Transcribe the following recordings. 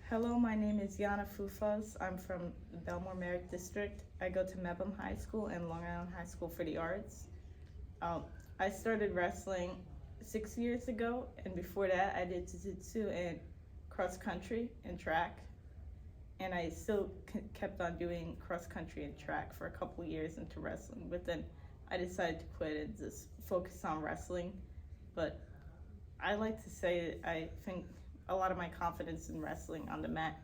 Hello, my name is Yianna Foufas. I'm from the Belmore Merrick District. I go to Mepham High School and Long Island High School for the Arts. Um, I started wrestling 6 years ago, and before that, I did jiu-jitsu and cross country and track. And I still kept on doing cross country and track for a couple of years into wrestling. But then I decided to quit and just focus on wrestling. But I like to say that I think a lot of my confidence in wrestling on the mat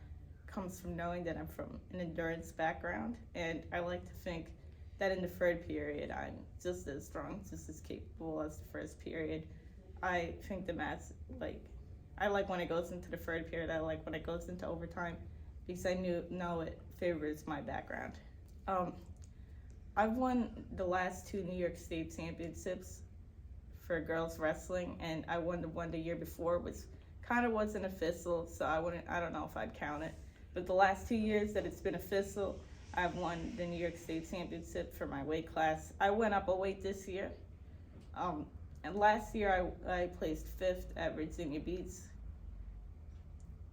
comes from knowing that I'm from an endurance background, and I like to think that in the third period I'm just as strong, just as capable as the first period. I think the mat's I like when it goes into the third period. I like when it goes into overtime because I know it favors my background. I've won the last two New York State championships for girls wrestling, and I won the one the year before, which kind of wasn't official, so I don't know if I'd count it. But the last 2 years that it's been official, I've won the New York State Championship for my weight class. I went up a weight this year, and last year I placed 5th at Virginia Beach.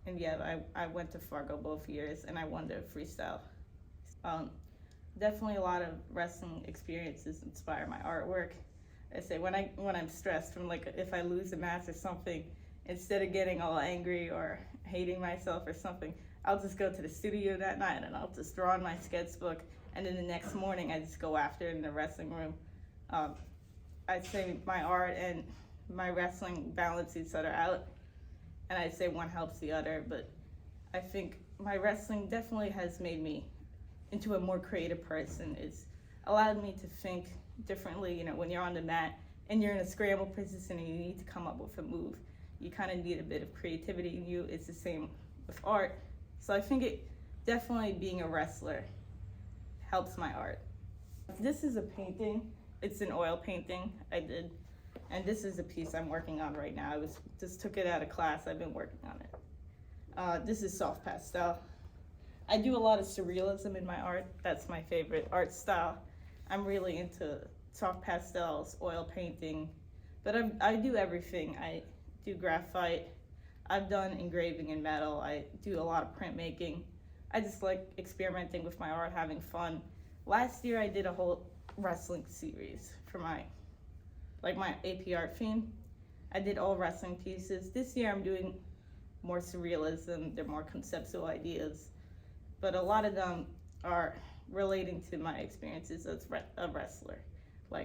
And yeah, I went to Fargo both years, and I won the freestyle. Definitely a lot of wrestling experiences inspire my artwork. I say when I'm stressed from if I lose a match or something, instead of getting all angry or hating myself or something, I'll just go to the studio that night and I'll just draw on my sketchbook, and then the next morning I just go after it in the wrestling room. I'd say my art and my wrestling balance each other out, and I'd say one helps the other, but I think my wrestling definitely has made me into a more creative person. It's allowed me to think differently. When you're on the mat and you're in a scramble position and you need to come up with a move, you kind of need a bit of creativity in you. It's the same with art. So I think definitely being a wrestler helps my art. This is a painting. It's an oil painting I did. And this is a piece I'm working on right now. I just took it out of class. I've been working on it. This is soft pastel. I do a lot of surrealism in my art. That's my favorite art style. I'm really into soft pastels, oil painting, but I do everything. I do graphite. I've done engraving in metal. I do a lot of printmaking. I just like experimenting with my art, having fun. Last year I did a whole wrestling series for my AP art theme. I did all wrestling pieces. This year I'm doing more surrealism. They're more conceptual ideas, but a lot of them are relating to my experiences as a wrestler.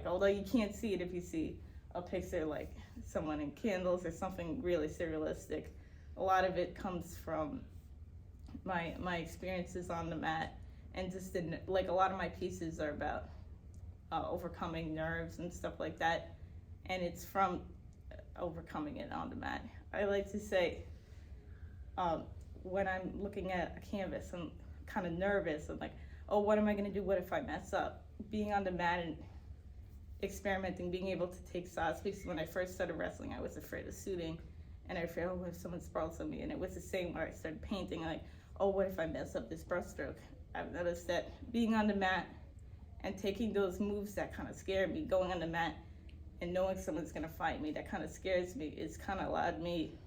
Although you can't see it if you see a picture like someone in candles or something really surrealistic, a lot of it comes from my experiences on the mat, and just a lot of my pieces are about overcoming nerves and stuff like that, and it's from overcoming it on the mat. I like to say when I'm looking at a canvas, I'm kind of nervous. I'm like, oh, what am I gonna do? What if I mess up? Being on the mat and experimenting, being able to take shots, because when I first started wrestling, I was afraid of shooting, and I feared, oh, what if someone sprawls on me? And it was the same when I started painting, oh, what if I mess up this brushstroke? I've noticed that being on the mat and taking those moves that kind of scare me, going on the mat and knowing someone's gonna fight me, that kind of scares me, it's kind of allowed me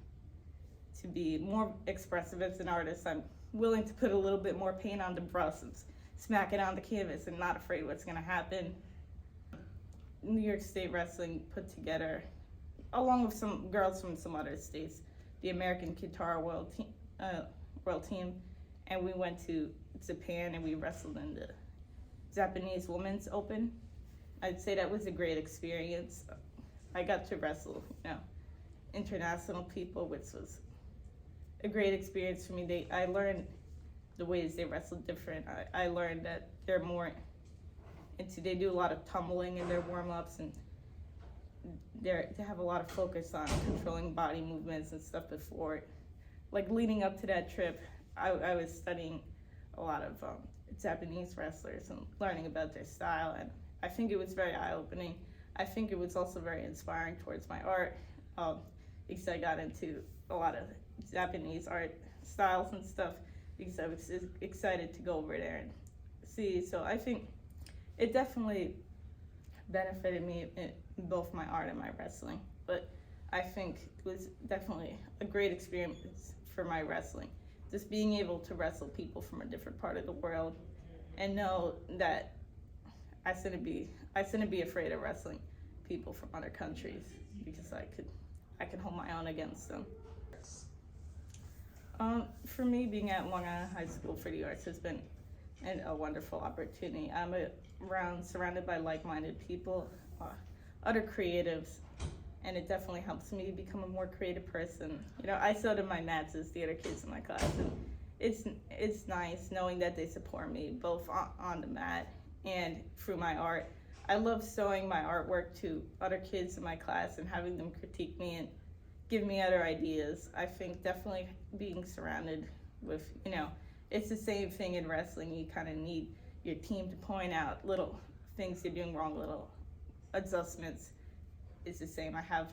to be more expressive as an artist. I'm willing to put a little bit more paint on the brush and smack it on the canvas and not afraid what's gonna happen. New York State Wrestling put together, along with some girls from some other states, the American Guitar World Team, and we went to Japan and we wrestled in the Japanese Women's Open. I'd say that was a great experience. I got to wrestle, international people, which was a great experience for me. I learned the ways they wrestle different. I learned that they're more they do a lot of tumbling in their warm-ups, and they have a lot of focus on controlling body movements and stuff before. Leading up to that trip, I was studying a lot of Japanese wrestlers and learning about their style, and I think it was very eye-opening. I think it was also very inspiring towards my art, because I got into a lot of Japanese art styles and stuff, because I was excited to go over there and see. So I think it definitely benefited me in both my art and my wrestling. But I think it was definitely a great experience for my wrestling, just being able to wrestle people from a different part of the world and know that I shouldn't be afraid of wrestling people from other countries, because I can hold my own against them. For me, being at Yianna High School for the Arts has been a wonderful opportunity. I'm surrounded by like-minded people, other creatives, and it definitely helps me become a more creative person. You know, I so do my Nats as the other kids in my class, and it's nice knowing that they support me both on the mat and through my art. I love showing my artwork to other kids in my class and having them critique me and give me other ideas. I think definitely being surrounded with, you know, it's the same thing in wrestling. You kind of need your team to point out little things you're doing wrong, little adjustments. It's the same. I have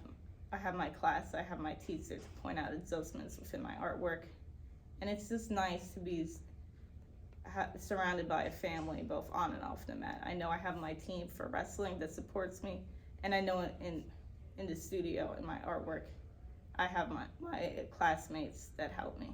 my class, I have my teacher to point out adjustments within my artwork. And it's just nice to be surrounded by a family, both on and off the mat. I know I have my team for wrestling that supports me, and I know in the studio, in my artwork, I have my classmates that help me.